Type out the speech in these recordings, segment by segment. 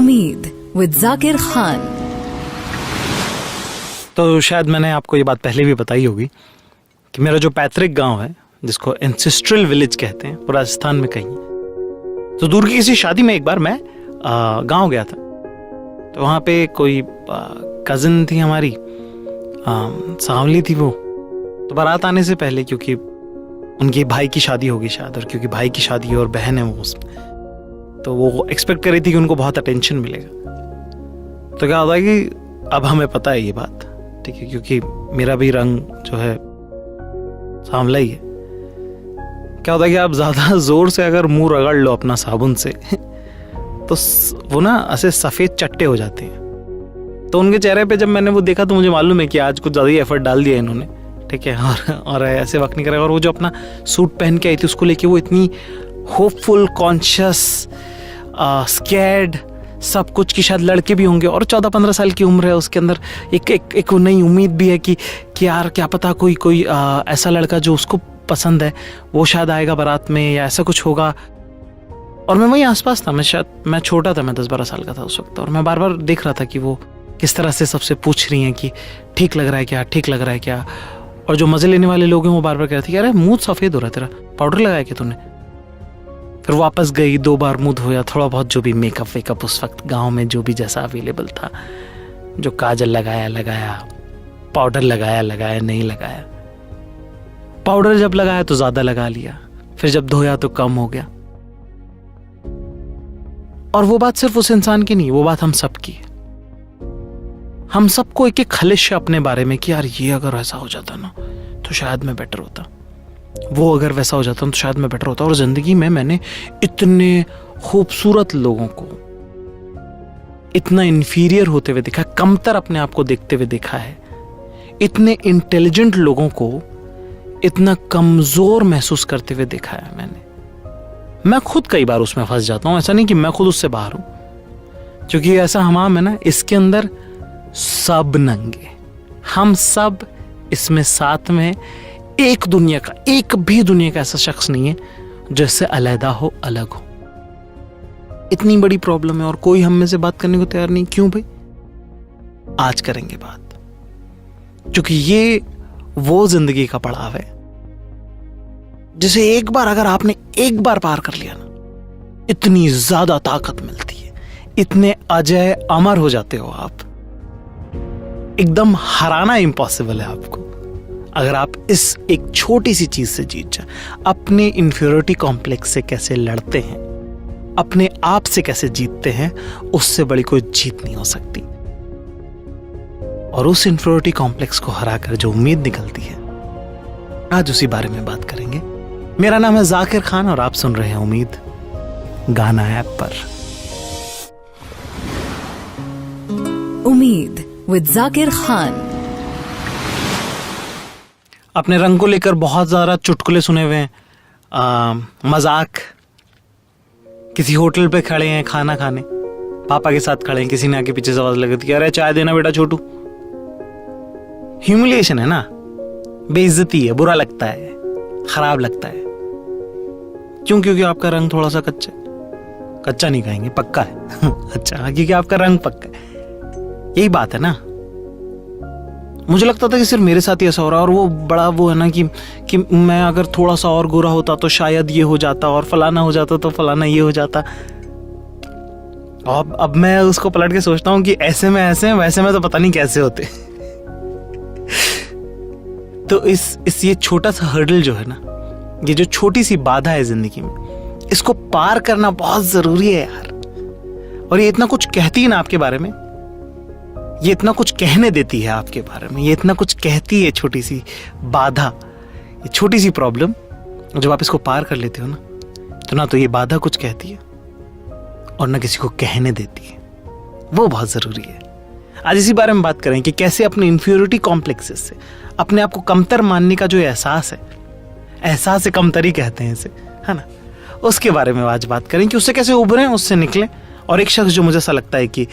उम्मीद विद जाकिर खान। तो शायद मैंने आपको ये बात पहले भी बताई होगी कि मेरा जो पैतृक गांव है, जिसको एंसेस्ट्रल विलेज कहते हैं, वो राजस्थान में कहीं है। तो दूर की किसी शादी में एक बार मैं गांव गया था। तो वहाँ पे कोई कज़न थी हमारी, सांवली थी वो। तो बारात आने से पहले, क्योंकि उनके भाई की शादी होगी शायद, और क्योंकि भाई की शादी है और बहन है वो उसमें, तो वो एक्सपेक्ट कर रही थी कि उनको बहुत अटेंशन मिलेगा। तो क्या होता है कि अब हमें पता है ये बात, ठीक है, क्योंकि मेरा भी रंग जो है सांवला ही है। क्या होता है कि आप ज़्यादा ज़ोर से अगर मुंह रगड़ लो अपना साबुन से तो वो ना ऐसे सफ़ेद चट्टे हो जाते हैं। तो उनके चेहरे पे जब मैंने वो देखा तो मुझे मालूम है कि आज कुछ ज़्यादा ही एफर्ट डाल दिया इन्होंने, ठीक है, और ऐसे वक्त नहीं करेगा। और वो जो अपना सूट पहन के आई थी उसको लेके वो इतनी होपफुल, कॉन्शियस, स्कैर्ड, सब कुछ की शायद लड़के भी होंगे और 14-15 साल की उम्र है उसके अंदर। एक नई उम्मीद भी है कि यार क्या पता कोई ऐसा लड़का जो उसको पसंद है वो शायद आएगा बारात में, या ऐसा कुछ होगा। और मैं वहीं आसपास था, मैं छोटा था, मैं 10-12 साल का था उस वक्त, और मैं बार बार देख रहा था कि वो किस तरह से सबसे पूछ रही हैं कि ठीक लग रहा है क्या, ठीक लग रहा है क्या। और जो मजे लेने वाले लोग हैं वो बार बार कह रहे थे कि अरे मुंह सफ़ेद हो रहा है तेरा, पाउडर लगाया क्या तूने। फिर वापस गई, 2 बार मुंह धोया, थोड़ा बहुत जो भी मेकअप वेकअप उस वक्त गांव में जो भी जैसा अवेलेबल था, जो काजल लगाया, पाउडर लगाया, नहीं लगाया। पाउडर जब लगाया तो ज़्यादा लगा लिया, फिर जब धोया तो कम हो गया। और वो बात सिर्फ उस इंसान की नहीं, वो बात हम सब की है। हम सबको एक खलिश है अपने बारे में कि यार ये अगर ऐसा हो जाता ना तो शायद मैं बेटर होता, वो अगर वैसा हो जाता तो शायद मैं बेटर होता। और जिंदगी में मैंने इतने खूबसूरत लोगों को इतना इन्फीरियर होते हुए देखा, कमतर अपने आप को देखते हुए देखा है। इतने इंटेलिजेंट लोगों को इतना कमजोर महसूस करते हुए देखा है मैंने। मैं खुद कई बार उसमें फंस जाता हूं, ऐसा नहीं कि मैं खुद उससे बाहर हूं, क्योंकि ऐसा हमाम है ना, इसके अंदर सब नंगे, हम सब इसमें साथ में। एक भी दुनिया का ऐसा शख्स नहीं है जिससे अलहदा हो, अलग हो। इतनी बड़ी प्रॉब्लम है और कोई हम में से बात करने को तैयार नहीं। क्यों भाई? आज करेंगे बात, क्योंकि ये वो जिंदगी का पड़ाव है जिसे एक बार अगर आपने एक बार पार कर लिया ना, इतनी ज्यादा ताकत मिलती है, इतने अजय अमर हो जाते हो आप, एकदम हराना इम्पॉसिबल है आपको अगर आप इस एक छोटी सी चीज से जीत जाए। अपने इंफीरियरिटी कॉम्प्लेक्स से कैसे लड़ते हैं, अपने आप से कैसे जीतते हैं, उससे बड़ी कोई जीत नहीं हो सकती। और उस इंफीरियरिटी कॉम्प्लेक्स को हराकर जो उम्मीद निकलती है, आज उसी बारे में बात करेंगे। मेरा नाम है जाकिर खान और आप सुन रहे हैं उम्मीद गाना ऐप पर। उम्मीद विद जाकिर खान। अपने रंग को लेकर बहुत ज़्यादा चुटकुले सुने हुए हैं, मजाक। किसी होटल पे खड़े हैं खाना खाने, पापा के साथ खड़े हैं, किसी ने आके पीछे से आवाज लगी थी, अरे चाय देना बेटा छोटू। ह्यूमिलिएशन है ना, बेइज्जती है, बुरा लगता है, खराब लगता है। क्यों? क्योंकि आपका रंग थोड़ा सा कच्चा नहीं कहेंगे, पक्का है। अच्छा, क्योंकि आपका रंग पक्का है। यही बात है ना। मुझे लगता था कि सिर्फ मेरे साथ ही ऐसा हो रहा है, और वो बड़ा वो है ना कि मैं अगर थोड़ा सा और गोरा होता तो शायद ये हो जाता, और फलाना हो जाता तो फलाना ये हो जाता। अब मैं उसको पलट के सोचता हूँ कि ऐसे में ऐसे हैं, वैसे में तो पता नहीं कैसे होते। तो इस ये छोटा सा हर्डल जो है ना, ये जो छोटी सी बाधा है जिंदगी में, इसको पार करना बहुत जरूरी है यार। और ये इतना कुछ कहती है ना आपके बारे में, ये इतना कुछ कहने देती है आपके बारे में, ये इतना कुछ कहती है छोटी सी बाधा, ये छोटी सी प्रॉब्लम। जब आप इसको पार कर लेते हो ना, तो ना तो ये बाधा कुछ कहती है और ना किसी को कहने देती है। वो बहुत जरूरी है। आज इसी बारे में बात करें कि कैसे अपने इंफीरियरिटी कॉम्प्लेक्सेस से, अपने आप को कमतर मानने का जो एहसास है, एहसास कमतरी कहते हैं इसे, है ना, उसके बारे में आज बात करें कि उससे कैसे उभरें, उससे निकलें। और एक शख्स जो मुझे ऐसा लगता है कि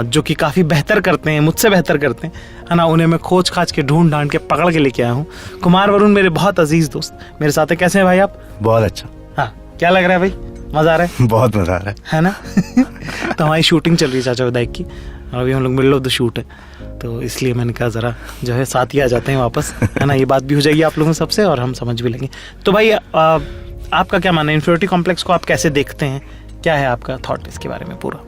जो कि काफ़ी बेहतर करते हैं, मुझसे बेहतर करते हैं, है ना, उन्हें मैं खोज खाज के ढूंढ ढांड के पकड़ के लेके आया हूँ। कुमार वरुण मेरे बहुत अजीज दोस्त मेरे साथ है। कैसे हैं भाई आप? बहुत अच्छा। हाँ, क्या लग रहा है भाई? मजा आ रहा है? बहुत मजा आ रहा है ना? वक्त हमारी शूटिंग चल रही है चाचा विधायक की, और अभी हम लोग मिडल ऑफ द शूट है, तो इसलिए मैंने कहा ज़रा जो है साथ ही आ जाते हैं वापस, है ना, ये बात भी हो जाएगी आप लोगों सबसे और हम समझ भी लेंगे। तो भाई आपका क्या मानना है, इन्फीरियरिटी कॉम्प्लेक्स को आप कैसे देखते हैं, क्या है आपका थॉट इसके बारे में पूरा?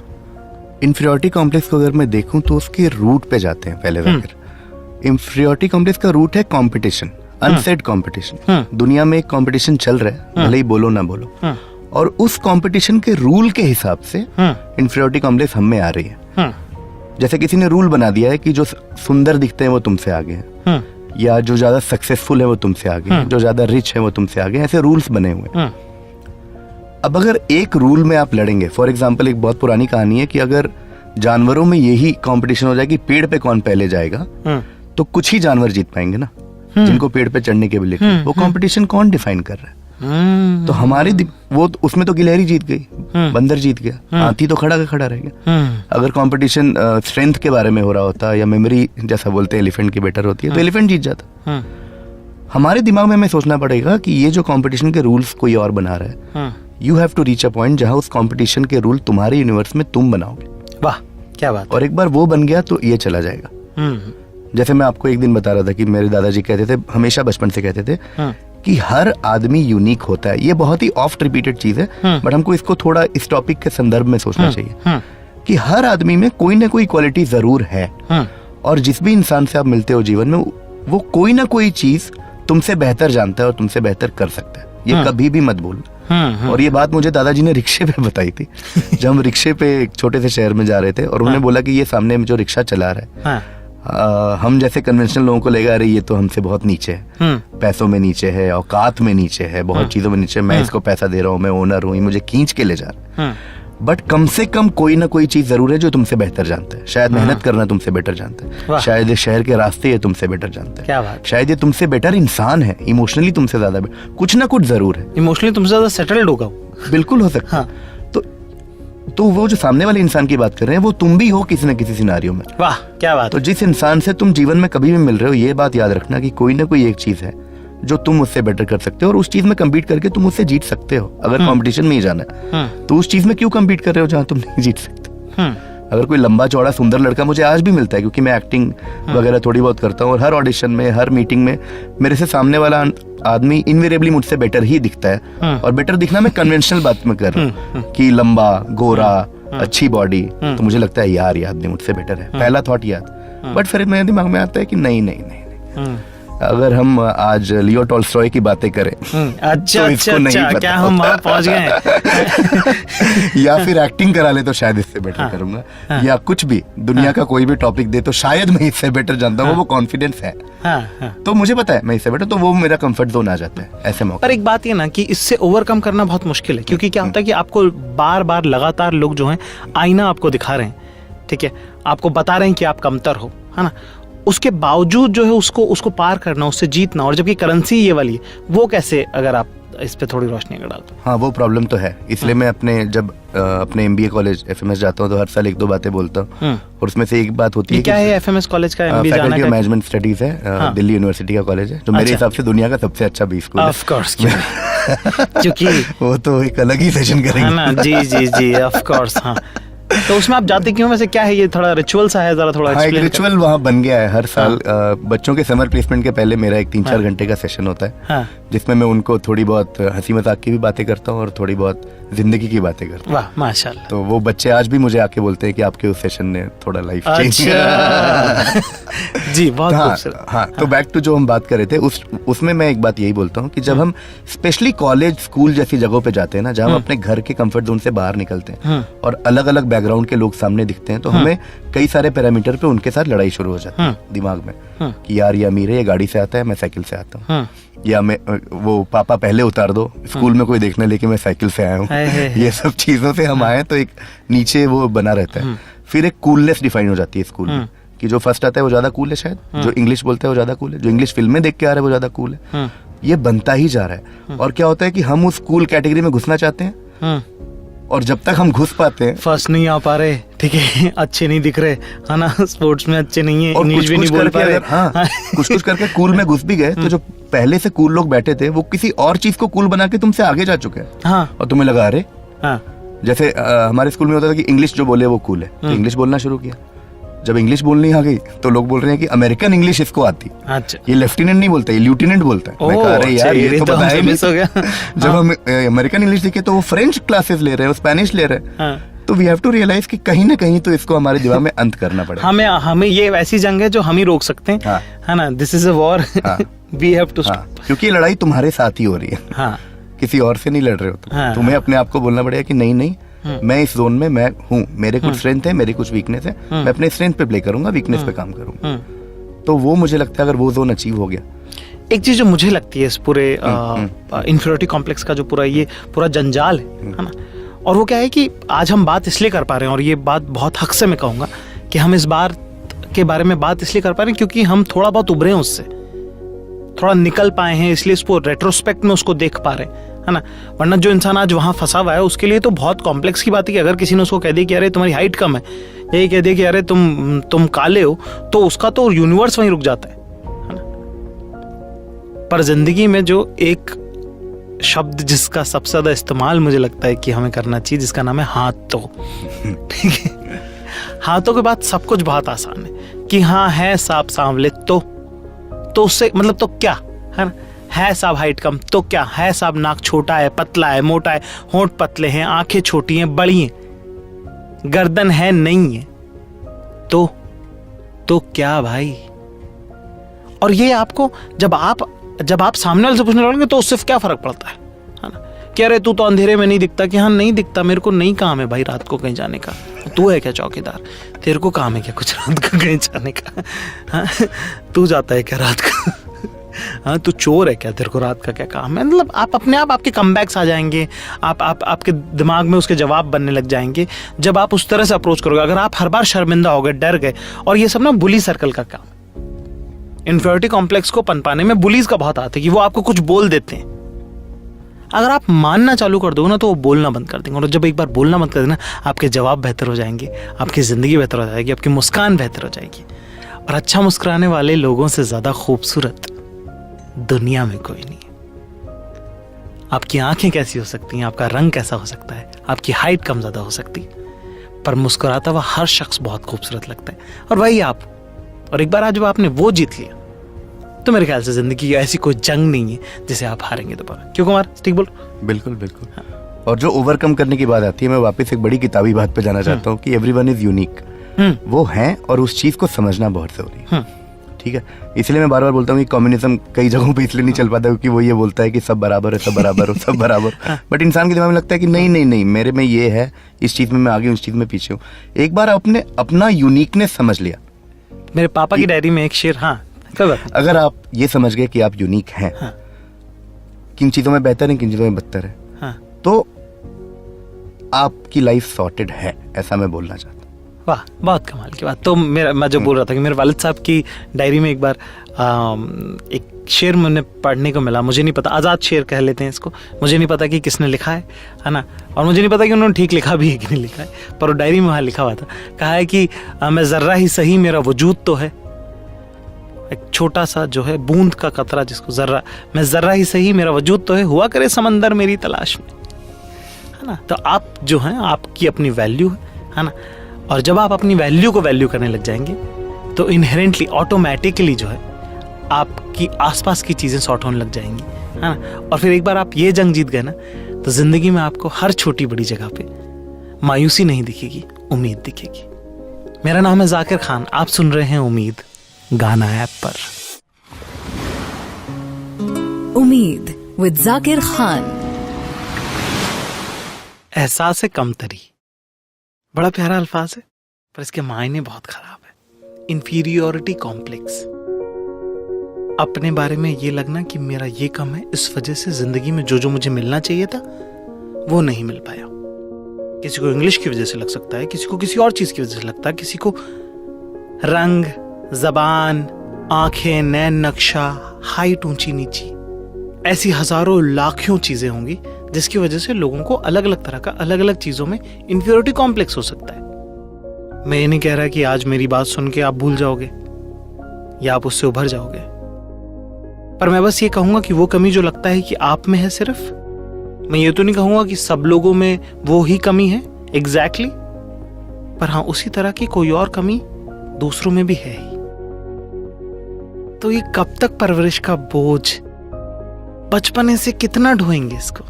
इन्फीरियरिटी कॉम्प्लेक्स को अगर मैं देखूं तो उसके रूट पे जाते हैं पहले जाकर। इन्फीरियरिटी कॉम्प्लेक्स का रूट है कंपटीशन, अनसेड कंपटीशन। दुनिया में एक कंपटीशन चल रहा है, भले ही बोलो ना बोलो, और उस कंपटीशन के रूल के हिसाब से इन्फीरियरिटी कॉम्प्लेक्स हम में आ रही है। जैसे किसी ने रूल बना दिया है कि जो सुंदर दिखते हैं वो तुमसे आगे हैं, या जो ज्यादा सक्सेसफुल है वो तुमसे आगे हैं, जो ज्यादा रिच है वो तुमसे आगे हैं, ऐसे रूल्स बने हुए हैं। अब अगर एक रूल में आप लड़ेंगे, फॉर एग्जाम्पल एक बहुत पुरानी कहानी है कि अगर जानवरों में यही कंपटीशन हो जाए कि पेड़ पे कौन पहले जाएगा, तो कुछ ही जानवर जीत पाएंगे ना, जिनको पेड़ पे चढ़ने के भी लिखे। वो कंपटीशन कौन डिफाइन कर रहा है? तो हमारी वो उसमें तो गिलहरी जीत गई, बंदर जीत गया, हाथी तो खड़ा का खड़ा रह गया। अगर कंपटीशन स्ट्रेंथ के बारे में हो रहा होता या मेमोरी जैसा बोलते हैं एलिफेंट की बेटर होती है, तो एलिफेंट जीत जाता। हमारे दिमाग में हमें सोचना पड़ेगा कि ये जो कंपटीशन के रूल्स कोई और बना रहा है, you have to reach a point जहां उस कंपटीशन के रूल तुम्हारे यूनिवर्स में तुम बनाओगे। वाह क्या बात। और एक बार वो बन गया तो ये चला जाएगा। जैसे मैं आपको एक दिन बता रहा था कि मेरे दादाजी कहते थे, हमेशा बचपन से कहते थे कि हर आदमी यूनिक होता है। ये बहुत ही ऑफ्ट रिपीटेड चीज है, बट हमको इसको थोड़ा इस टॉपिक के संदर्भ में सोचना चाहिए कि हर आदमी में कोई ना कोई क्वालिटी जरूर है, और जिस भी इंसान से आप मिलते हो जीवन में, वो कोई ना कोई चीज तुमसे बेहतर जानता है और तुमसे बेहतर कर सकता है। ये कभी भी मत भूलना। और ये बात मुझे दादाजी ने रिक्शे पे बताई थी। जब हम रिक्शे पे एक छोटे से शहर में जा रहे थे, और उन्होंने बोला कि ये सामने में जो रिक्शा चला रहा है, हम जैसे कन्वेंशनल लोगों को लेगा, अरे ये तो हमसे बहुत नीचे है, पैसों में नीचे है, औकात में नीचे है, बहुत चीजों में नीचे है, मैं इसको पैसा दे रहा हूँ, मैं ओनर हूँ, ये मुझे खींच के ले जा रहा है। बट कम से कम कोई ना कोई चीज जरूर है जो तुमसे बेहतर जानता है। शायद मेहनत करना तुमसे बेटर जानता है, शायद ये शहर के रास्ते ये तुमसे बेटर जानता है, क्या बात। शायद ये तुमसे बेटर इंसान है, इमोशनली तुमसे ज्यादा कुछ ना कुछ जरूर है, इमोशनली तुमसे ज्यादा सेटल्ड होगा, बिल्कुल हो सकता है। तो वो जो सामने वाले इंसान की बात कर रहे हैं, वो तुम भी हो किसी न किसी सिनारियो में। वाह क्या बात। तो जिस इंसान से तुम जीवन में कभी भी मिल रहे हो, ये बात याद रखना कि कोई ना कोई एक चीज है जो तुम उससे बेटर कर सकते हो, और उस चीज में कम्पीट करके तुम उससे जीत सकते हो। अगर कंपटीशन में ही जाना है तो उस चीज में क्यों कम्पीट कर रहे हो जहां तुम नहीं जीत सकते। अगर कोई लंबा चौड़ा सुंदर लड़का, मुझे आज भी मिलता है क्योंकि मैं एक्टिंग वगैरह थोड़ी बहुत करता हूँ, और हर ऑडिशन में, हर मीटिंग में मेरे से सामने वाला आदमी इनवेरिएबली मुझसे बेटर ही दिखता है। और बेटर दिखना मैं कन्वेंशनल बात में कर रहा हूँ कि लंबा, गोरा, अच्छी बॉडी, तो मुझे लगता है यार ये आदमी मुझसे बेटर है, पहला थॉट याद। बट फिर मेरे दिमाग में आता है कि नहीं नहीं नहीं, अगर हम आज लियो टॉल्स्टॉय की बातें करें, अच्छा तो इसको नहीं पता, क्या हम वहां पहुंच गए। या फिर एक्टिंग करा ले तो शायद इससे बेटर करूंगा, या कुछ भी दुनिया का कोई भी टॉपिक दे तो शायद मैं इससे बेटर जानता हूँ, वो कॉन्फिडेंस है। तो मुझे पता है मैं इससे बेटर, तो वो मेरा कंफर्ट जोन आ जाता है ऐसे मौके पर। एक बात ये ना कि इससे ओवरकम करना बहुत मुश्किल है, क्योंकि क्या होता है कि आपको बार बार लगातार लोग जो हैं आईना आपको दिखा रहे हैं, ठीक है, आपको बता रहे हैं कि आप कमतर हो, है ना, उसके बावजूद जो है उसको पार करना, उससे जीतना, और जबकि करेंसी ये वाली है, वो कैसे, अगर आप इस पे थोड़ी रोशनी डाल दो। हाँ, वो प्रॉब्लम तो है। इसलिए मैं अपने MBA कॉलेज FMS जाता हूँ तो हर साल 1-2 बातें बोलता हूँ, और उसमें से एक बात होती है क्या है FMS कॉलेज का? MBA जाना फैकल्टी ऑफ मैनेजमेंट स्टडीज है, दिल्ली यूनिवर्सिटी का कॉलेज है, जो मेरे हिसाब से दुनिया का सबसे अच्छा B स्कूल है। ऑफ कोर्स, क्योंकि वो तो एक अलग ही सेशन करेंगे ना। जी ऑफ कोर्स। हाँ, तो उसमें आप जाते क्यों? वैसे क्या है ये, थोड़ा रिचुअल सा है, जरा थोड़ा एक रिचुअल वहाँ बन गया है हर साल। बच्चों के समर प्लेसमेंट के पहले मेरा एक 3-4 घंटे का सेशन होता है, जिसमें मैं उनको थोड़ी बहुत हंसी मजाक की भी बातें करता हूँ और थोड़ी बहुत जिंदगी की बातें करता हूँ। वाह माशाल्लाह। तो वो बच्चे आज भी मुझे आके बोलते हैं कि आपके उस सेशन ने थोड़ा लाइफ चेंज किया। जी बहुत खूबसूरत। हाँ, तो बैक टू जो हम बात कर रहे थे, उसमें मैं एक बात यही बोलता हूँ कि जब हम स्पेशली कॉलेज, स्कूल जैसी जगहों पे जाते हैं ना, जहाँ हम अपने घर के कंफर्ट जोन से बाहर निकलते हैं और अलग अलग बैकग्राउंड के लोग सामने दिखते हैं, तो हमें कई सारे पैरामीटर पे उनके साथ लड़ाई शुरू हो जाती है दिमाग में कि यार ये अमीर है, ये गाड़ी से आता है, मैं साइकिल से आता हूँ, या मैं वो पापा पहले उतार दो, स्कूल में कोई देखने लेके मैं साइकिल से आया हूँ। ये सब चीजों से हम आए तो एक नीचे वो बना रहता है। फिर एक कूलनेस डिफाइन हो जाती है स्कूल में कि जो फर्स्ट आता है वो ज्यादा कूल है, शायद जो इंग्लिश बोलता है वो ज्यादा कूल है, जो इंग्लिश फिल्में देख के आ रहा है वो ज्यादा कूल है। ये बनता ही जा रहा है। और क्या होता है कि हम उस कूल कैटेगरी में घुसना चाहते हैं, और जब तक हम घुस पाते हैं, फर्स्ट नहीं आ पा रहे, ठीक है, अच्छे नहीं दिख रहे, है ना, स्पोर्ट्स में अच्छे नहीं है, और इंग्लिश भी नहीं बोल पा रहे, हाँ, कुछ करके कूल में घुस भी गए, तो जो पहले से कूल लोग बैठे थे वो किसी और चीज को कूल बना के तुमसे आगे जा चुके हैं, और तुम्हें लगा अरे जैसे हमारे स्कूल में होता था कि इंग्लिश जो बोले वो कूल है, तो इंग्लिश बोलना शुरू किया। जब इंग्लिश बोलनी आ गई तो लोग बोल रहे हैं कि अमेरिकन इंग्लिश इसको आती। अच्छा। ये लेफ्टिनेंट नहीं बोलता, ये ल्यूटिनेंट बोलता है। मैं कह रहा यार ये तो बताया मिस हो गया। जब हम अमेरिकन इंग्लिश सीखे तो वो फ्रेंच क्लासेस ले रहे हैं, स्पेनिश ले रहे हैं। तो वी हैव टू रियलाइज कि कहीं ना कहीं तो इसको हमारे दिमाग में अंत करना पड़ेगा। हमें ये ऐसी जंग है जो हम ही रोक सकते हैं, है ना। This is a war, we have to stop. क्योंकि ये लड़ाई तुम्हारे साथ ही हो रही है, किसी और से नहीं लड़ रहे हो। तुम्हें अपने आप को बोलना पड़ेगा कि नहीं मैं इस जोन में मैं हूँ, मेरे कुछ स्ट्रेंथ है, मेरी कुछ वीकनेस है, मैं अपने स्ट्रेंथ पे प्ले करूंगा, वीकनेस पे काम करूंगा। तो वो मुझे लगता है अगर वो जोन अचीव हो गया। एक चीज जो मुझे लगती है इस पूरे इंफीरियरिटी कॉम्प्लेक्स का जो पूरा जंजाल है ना, और वो क्या है कि आज हम बात इसलिए कर पा रहे हैं, और ये बात बहुत हक से मैं कहूंगा कि हम इस बार के बारे में बात इसलिए कर पा रहे हैं क्योंकि हम थोड़ा बहुत उभरे हैं उससे, थोड़ा निकल पाए हैं, इसलिए इसको रेट्रोस्पेक्ट में उसको देख पा रहे हैं, है ना। वरना जो इंसान आज वहां फंसा हुआ है उसके लिए तो बहुत कॉम्प्लेक्स की बात है कि अगर किसी ने उसको कह दिया कि अरे तुम्हारी हाइट कम है, यही कह दिया कि अरे तुम काले हो, तो उसका तो यूनिवर्स वहीं रुक जाता है ना। पर जिंदगी में जो एक शब्द जिसका सबसे ज्यादा इस्तेमाल मुझे लगता है कि हमें करना चाहिए, जिसका नाम है हाथों। ठीक है, हाथों के बाद सब कुछ बहुत आसान है कि हाँ है साहब सांवले तो उससे मतलब तो क्या है ना, है साहब हाइट कम तो क्या है साहब, नाक छोटा है, पतला है, मोटा है, होंठ पतले हैं, आंखें छोटी हैं, बड़ी हैं, गर्दन है नहीं है, तो क्या भाई। और ये आपको जब आप सामने वाले से पूछने लगेंगे तो उससे क्या फर्क पड़ता है ना, कि अरे तू तो अंधेरे में नहीं दिखता, कि हाँ नहीं दिखता, मेरे को नहीं काम है भाई रात को कहीं जाने का, तू है क्या चौकीदार, तेरे को काम है क्या कुछ रात को कहीं जाने का, हाँ तू जाता है क्या रात को, हाँ तू चोर है क्या, तेरे को रात का क्या काम है। मतलब आप अपने आप आपके कमबैक्स आ जाएंगे, आपके दिमाग में उसके जवाब बनने लग जाएंगे जब आप उस तरह से अप्रोच करोगे। अगर आप हर बार शर्मिंदा हो गए, डर गए, और ये सब ना बुली सर्कल का काम, इन्फीरियरिटी कॉम्प्लेक्स को पनपाने में बुलीज का बहुत हाथ है कि वो आपको कुछ बोल देते हैं। अगर आप मानना चालू कर दोगे ना तो वो बोलना बंद कर देंगे, और जब एक बार बोलना बंद कर देना आपके जवाब बेहतर हो जाएंगे, आपकी जिंदगी बेहतर हो जाएगी, आपकी मुस्कान बेहतर हो जाएगी। और अच्छा मुस्कुराने वाले लोगों से ज्यादा खूबसूरत दुनिया में कोई नहीं है। आपकी आंखें कैसी हो सकती हैं, आपका रंग कैसा हो सकता है, आपकी हाइट कम ज्यादा हो सकती है, पर मुस्कुराता हुआ हर शख्स बहुत खूबसूरत लगता है, और वही आप। और एक बार आज जब आपने वो जीत लिया तो मेरे ख्याल से जिंदगी की ऐसी कोई जंग नहीं है जिसे आप हारेंगे दोबारा। क्यों कुमार, ठीक बोल? बिल्कुल बिल्कुल। हाँ। और जो ओवरकम करने की बात आती है, मैं वापस एक बड़ी किताबी बात पे जाना चाहता हूँ कि एवरीवन इज यूनिक। वो है, और उस चीज को समझना बहुत जरूरी है। ठीक है, इसलिए मैं बार बार बोलता हूँ कि कम्युनिज्म कई जगहों पे इसलिए नहीं चल पाता क्योंकि वो ये बोलता है कि सब बराबर है, सब बराबर हो, सब बराबर। बट इंसान के दिमाग में लगता है कि नहीं, मेरे में ये है, इस चीज में मैं आगे हूँ, इस चीज में पीछे हूँ। एक बार आपने अपना यूनिकनेस समझ लिया, मेरे पापा की डायरी में एक शेर, हाँ अगर आप ये समझ गए कि आप यूनिक हैं, हाँ, किन चीजों में बेहतर है, किन चीजों में बदतर है, हाँ, तो आपकी लाइफ सॉर्टेड है, ऐसा मैं बोलना चाहता हूँ। वाह, बहुत कमाल की बात। तो मैं जो बोल रहा था कि मेरे वालिद साहब की डायरी में एक बार एक शेर मैंने पढ़ने को मिला, मुझे नहीं पता, आज़ाद शेर कह लेते हैं इसको, मुझे नहीं पता कि किसने लिखा है ना, और मुझे नहीं पता कि उन्होंने ठीक लिखा भी है कि नहीं लिखा है, पर वो डायरी में वहाँ लिखा हुआ था। कहा है कि मैं जर्रा ही सही मेरा वजूद तो है, एक छोटा सा जो है बूंद का कतरा जिसको जर्रा, मैं जर्रा ही सही मेरा वजूद तो है, हुआ करे समंदर मेरी तलाश में, है ना। तो आप जो हैं, आपकी अपनी वैल्यू है ना, और जब आप अपनी वैल्यू को वैल्यू करने लग जाएंगे तो इनहेरेंटली ऑटोमेटिकली जो है आपकी आसपास की चीजें सॉर्ट होने लग जाएंगी, है ना। और फिर एक बार आप ये जंग जीत गए ना तो जिंदगी में आपको हर छोटी बड़ी जगह पे मायूसी नहीं दिखेगी, उम्मीद दिखेगी। मेरा नाम है जाकिर खान, आप सुन रहे हैं उम्मीद गाना ऐप पर। उम्मीद विद जाकिर खान। एहसास है कमतरी, बड़ा प्यारा अल्फाज है पर इसके मायने बहुत खराब है। इंफीरियोरिटी कॉम्प्लेक्स, अपने बारे में ये लगना कि मेरा ये कम है, इस वजह से जिंदगी में जो मुझे मिलना चाहिए था वो नहीं मिल पाया। किसी को इंग्लिश की वजह से लग सकता है, किसी को किसी और चीज की वजह से लगता है, किसी को रंग, जबान, आंखें, नैन नक्शा, हाइट ऊंची नीची, ऐसी हजारों लाखों चीजें होंगी जिसकी वजह से लोगों को अलग अलग तरह का अलग अलग चीजों में इंफीरियरिटी कॉम्प्लेक्स हो सकता है। मैं ये नहीं कह रहा कि आज मेरी बात सुन के आप भूल जाओगे या आप उससे उभर जाओगे, पर मैं बस ये कहूंगा कि वो कमी जो लगता है कि आप में है सिर्फ, मैं ये तो नहीं कहूंगा कि सब लोगों में वो ही कमी है एग्जैक्टली, पर हाँ उसी तरह की कोई और कमी दूसरों में भी है ही। तो ये कब तक परवरिश का बोझ, बचपने से कितना ढोएंगे इसको?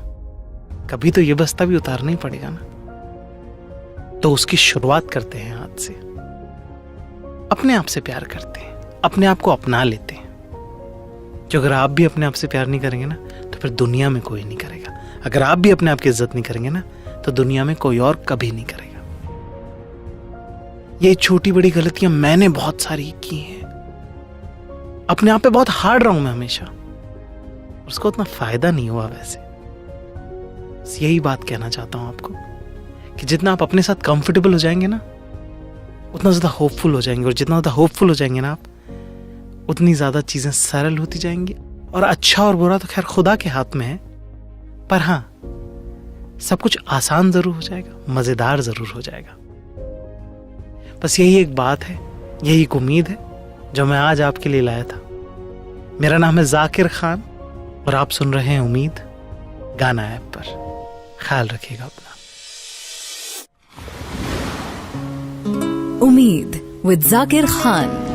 कभी तो ये बस्ता भी उतारना ही पड़ेगा ना। तो उसकी शुरुआत करते हैं आज से। अपने आप से प्यार करते हैं, अपने आप को अपना लेते हैं। जो अगर आप भी अपने आप से प्यार नहीं करेंगे ना, तो फिर दुनिया में कोई नहीं करेगा। अगर आप भी अपने आप की इज्जत नहीं करेंगे ना, तो दुनिया में कोई और कभी नहीं करेगा। ये छोटी बड़ी गलतियां मैंने बहुत सारी की हैं। अपने आप पे बहुत हार्ड रहा हूं मैं हमेशा, उसको उतना फायदा नहीं हुआ वैसे। बस यही बात कहना चाहता हूं आपको कि जितना आप अपने साथ कंफर्टेबल हो जाएंगे ना, उतना ज्यादा होपफुल हो जाएंगे, और जितना ज्यादा होपफुल हो जाएंगे ना आप, उतनी ज्यादा चीजें सरल होती जाएंगी। और अच्छा और बुरा तो खैर खुदा के हाथ में है, पर हाँ सब कुछ आसान जरूर हो जाएगा, मजेदार जरूर हो जाएगा। बस यही एक बात है, यही एक उम्मीद है जो मैं आज आपके लिए लाया था। मेरा नाम है जाकिर खान और आप सुन रहे हैं उम्मीद गाना ऐप पर। ख्याल रखिएगा अपना। उम्मीद विद जाकिर खान।